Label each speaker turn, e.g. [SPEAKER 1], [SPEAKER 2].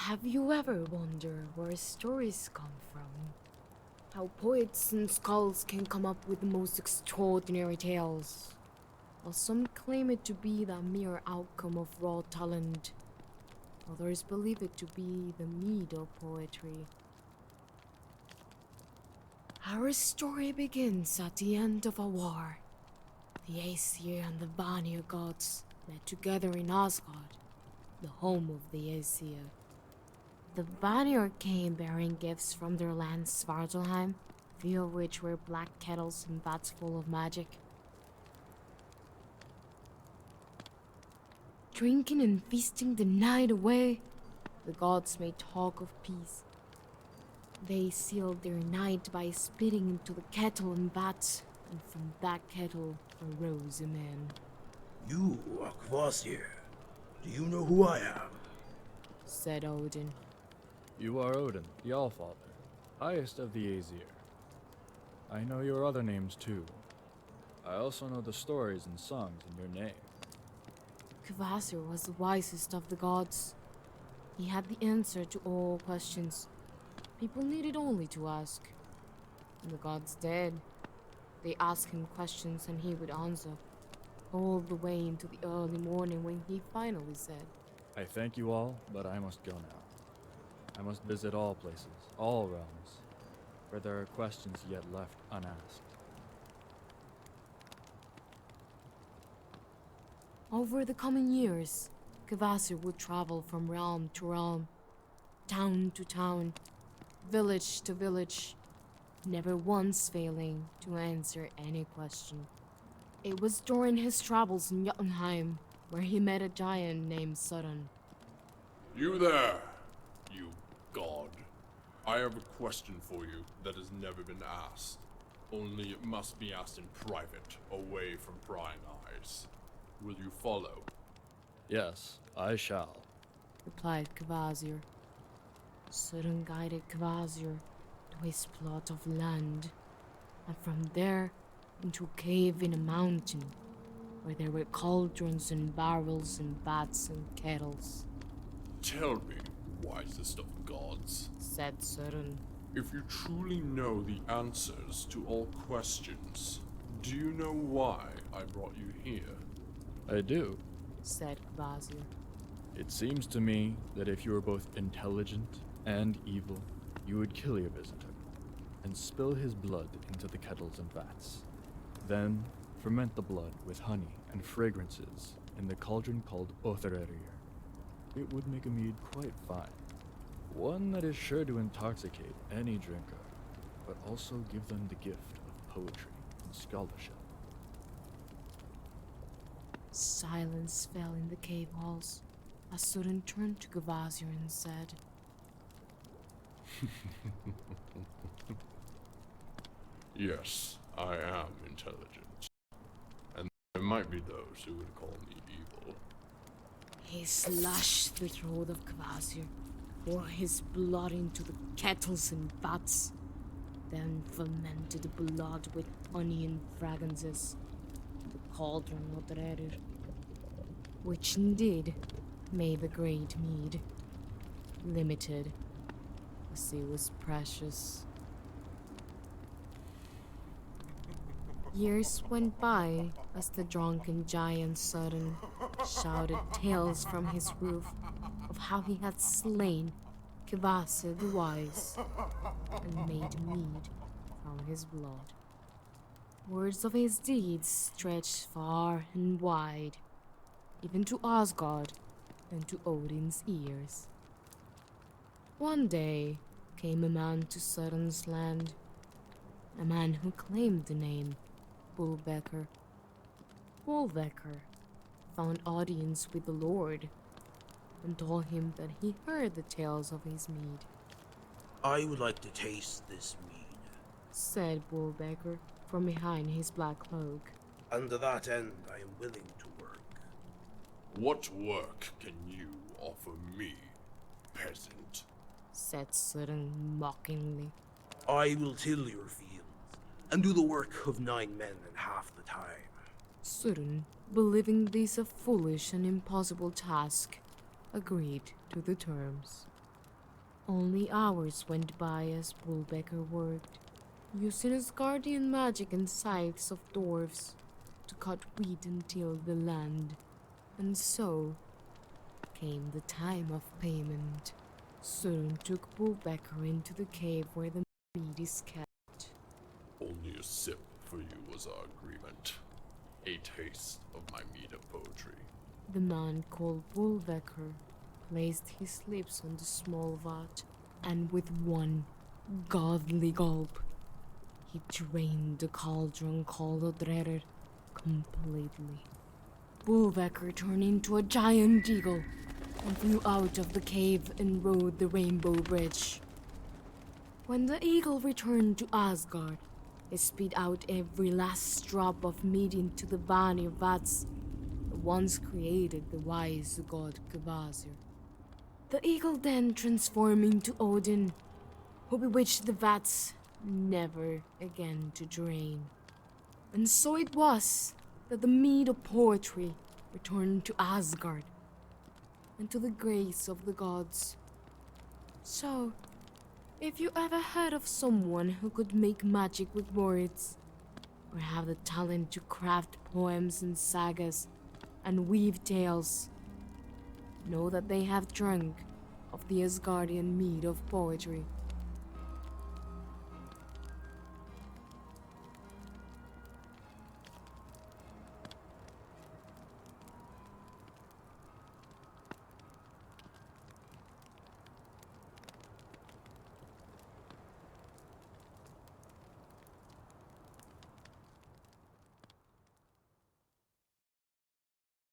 [SPEAKER 1] Have you ever wondered where stories come from? How poets and skalds can come up with the most extraordinary tales, while some claim it to be the mere outcome of raw talent. Others believe it to be the meat of poetry. Our story begins at the end of a war. The Aesir and the Vanir gods met together in Asgard, the home of the Aesir. The Vanir came bearing gifts from their land Svartalheim, few of which were black kettles and vats full of magic. Drinking and feasting the night away, the gods made talk of peace. They sealed their night by spitting into the kettle and vats, and from that kettle arose a man.
[SPEAKER 2] You are Kvasir. Do you know who I am?
[SPEAKER 1] Said Odin.
[SPEAKER 3] You are Odin, the Allfather, highest of the Aesir. I know your other names too. I also know the stories and songs in your name.
[SPEAKER 1] Kvasir was the wisest of the gods. He had the answer to all questions. People needed only to ask. And the gods did. They asked him questions and he would answer, all the way into the early morning when he finally said,
[SPEAKER 3] I thank you all, but I must go now. I must visit all places, all realms, where there are questions yet left unasked.
[SPEAKER 1] Over the coming years, Kvasir would travel from realm to realm, town to town, village to village, never once failing to answer any question. It was during his travels in Jotunheim where he met a giant named Sudden.
[SPEAKER 4] You there, you god. I have a question for you that has never been asked. Only it must be asked in private, away from prying eyes. Will you follow?
[SPEAKER 3] Yes, I shall.
[SPEAKER 1] Replied Kvasir. Sudden guided Kvasir to his plot of land, and from there into a cave in a mountain, where there were cauldrons and barrels and vats and kettles.
[SPEAKER 4] Tell me, wisest of gods,
[SPEAKER 1] Said Sudden.
[SPEAKER 4] if you truly know the answers to all questions, do you know why I brought you here?
[SPEAKER 3] I do.
[SPEAKER 1] Said Kvasir.
[SPEAKER 3] It seems to me that if you were both intelligent and evil, you would kill your visitor and spill his blood into the kettles and vats. Then ferment the blood with honey and fragrances in the cauldron called Othererrir. It would make a mead quite fine. One that is sure to intoxicate any drinker, but also give them the gift of poetry and scholarship.
[SPEAKER 1] Silence fell in the cave halls as Sudden turned to Kvasir and said,
[SPEAKER 4] Yes, I am intelligent. And there might be those who would call me evil.
[SPEAKER 1] He slashed the throat of Kvasir, poured his blood into the kettles and vats, then fermented the blood with honey and fragrances, the cauldron of Othererrir, which indeed made the great mead, limited, as it was precious. Years went by as the drunken giant Sudden shouted tales from his roof of how he had slain Kvasir the Wise and made mead from his blood. Words of his deeds stretched far and wide, even to Asgard and to Odin's ears. One day came a man to Sudden's land, a man who claimed the name Bullbecker. Bullbecker found audience with the Lord and told him that he heard the tales of his mead.
[SPEAKER 2] I would like to taste this mead.
[SPEAKER 1] Said Bullbecker from behind his black cloak.
[SPEAKER 2] And to that end, I am willing to work.
[SPEAKER 4] What work can you offer me, peasant?
[SPEAKER 1] Said Sudden mockingly.
[SPEAKER 2] I will till your fields and do the work of 9 men in half the time.
[SPEAKER 1] Sudden, believing this a foolish and impossible task, agreed to the terms. Only hours went by as Bullbecker worked, using his guardian magic and scythes of dwarves to cut wheat and till the land. And so came the time of payment. Soon took Bullbecker into the cave where the meat is kept.
[SPEAKER 4] Only a sip for you was our agreement. A taste of my mead of poetry.
[SPEAKER 1] The man called Bullbecker placed his lips on the small vat, and with one godly gulp, he drained the cauldron called Odrerer completely. Bullbecker turned into a giant eagle and flew out of the cave and rode the Rainbow Bridge. When the eagle returned to Asgard, he spit out every last drop of meat into the Vani of Vats that once created the wise god Kvasir. The eagle then transformed into Odin, who bewitched the vats never again to drain. And so it was that the mead of poetry returned to Asgard and to the grace of the gods. So, if you ever heard of someone who could make magic with words, or have the talent to craft poems and sagas and weave tales, know that they have drunk of the Asgardian mead of poetry.